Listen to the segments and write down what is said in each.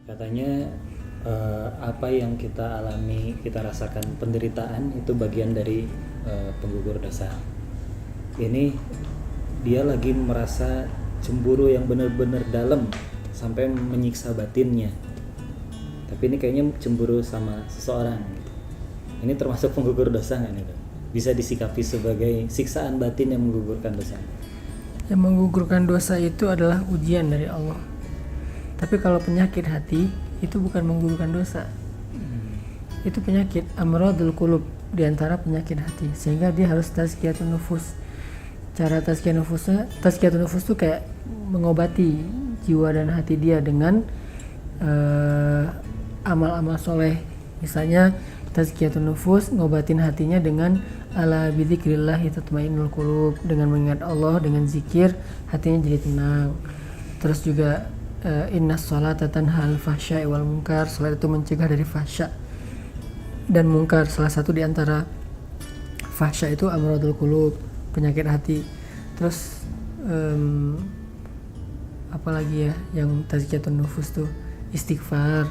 Katanya apa yang kita alami, kita rasakan penderitaan itu bagian dari penggugur dosa. Ini dia lagi merasa cemburu yang benar-benar dalam sampai menyiksa batinnya. Tapi ini kayaknya cemburu sama seseorang. Ini termasuk penggugur dosa nggak nih, Dok? Bisa disikapi sebagai siksaan batin yang menggugurkan dosa? Yang menggugurkan dosa itu adalah ujian dari Allah. Tapi kalau penyakit hati itu bukan menggugurkan dosa. Itu penyakit amradul qulub, diantara penyakit hati, sehingga dia harus tazkiyatun nufus. Cara tazkiyatun nufus itu kayak mengobati jiwa dan hati dia dengan amal-amal soleh. Misalnya tazkiyatun nufus, ngobatin hatinya dengan ala bidzikrillah tatmainnul qulub, dengan mengingat Allah, dengan zikir hatinya jadi tenang. Terus juga innas sholata tanha 'anil fahsya'i wal munkar, salat itu mencegah dari fahsya dan munkar. Salah satu di antara fahsya itu amradul qulub, penyakit hati. Terus apalagi ya yang tazkiyatun nufus tuh, istighfar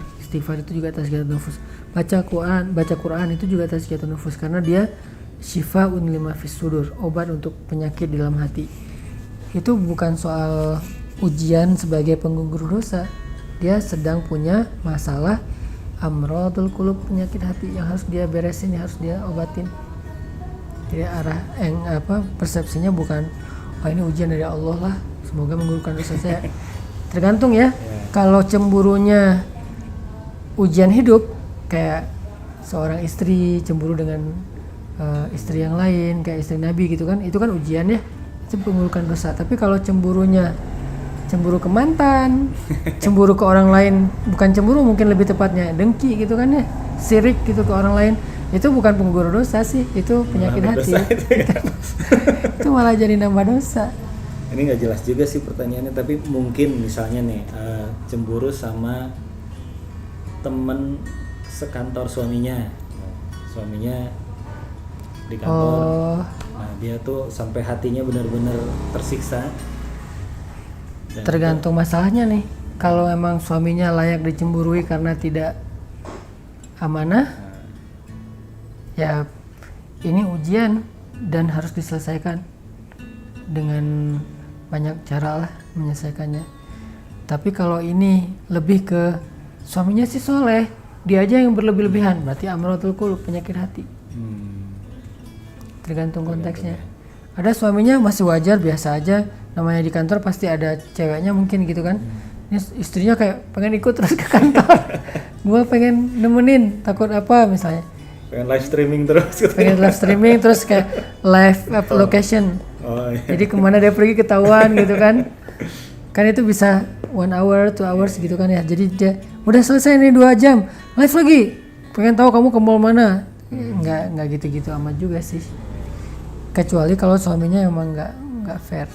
itu juga tazkiyatun nufus. Baca Quran itu juga tazkiyatun nufus, karena dia syifaun lima fis sudur, obat untuk penyakit di dalam hati. Itu bukan soal ujian sebagai penggugur dosa, dia sedang punya masalah amradul qulub, penyakit hati yang harus dia beresin, yang harus dia obatin. Jadi persepsinya bukan ini ujian dari Allah lah, semoga menggugurkan dosa saya. Tergantung ya. Kalau cemburunya ujian hidup, kayak seorang istri cemburu dengan istri yang lain, kayak istri Nabi gitu kan, itu kan ujian ya, itu menggugurkan dosa. Tapi kalau cemburunya cemburu ke mantan, cemburu ke orang lain, bukan cemburu, mungkin lebih tepatnya dengki gitu kan ya, sirik gitu ke orang lain, itu bukan penggugur dosa sih, itu penyakit hati. Itu malah jadi nambah dosa. Ini nggak jelas juga sih pertanyaannya, tapi mungkin misalnya nih cemburu sama temen sekantor suaminya di kantor. Nah dia tuh sampai hatinya benar-benar tersiksa. Tergantung masalahnya nih. Kalau emang suaminya layak dicemburui karena tidak amanah, ya ini ujian dan harus diselesaikan dengan banyak cara lah menyelesaikannya. Tapi kalau ini lebih ke suaminya sih soleh, dia aja yang berlebih-lebihan, berarti amradul qulub, penyakit hati. Tergantung konteksnya. Ada suaminya masih wajar, biasa aja, namanya di kantor pasti ada ceweknya mungkin gitu kan. Ini istrinya kayak pengen ikut terus ke kantor. Gua pengen nemenin, takut apa misalnya. Pengen live streaming terus kayak live location. Iya. Jadi kemana dia pergi ketahuan gitu kan. Kan itu bisa 1 hour, 2 hours gitu kan ya. Jadi dia udah selesai nih 2 jam, live lagi. Pengen tahu kamu ke mall mana. Nggak gitu-gitu amat juga sih. Kecuali kalau suaminya emang nggak fair.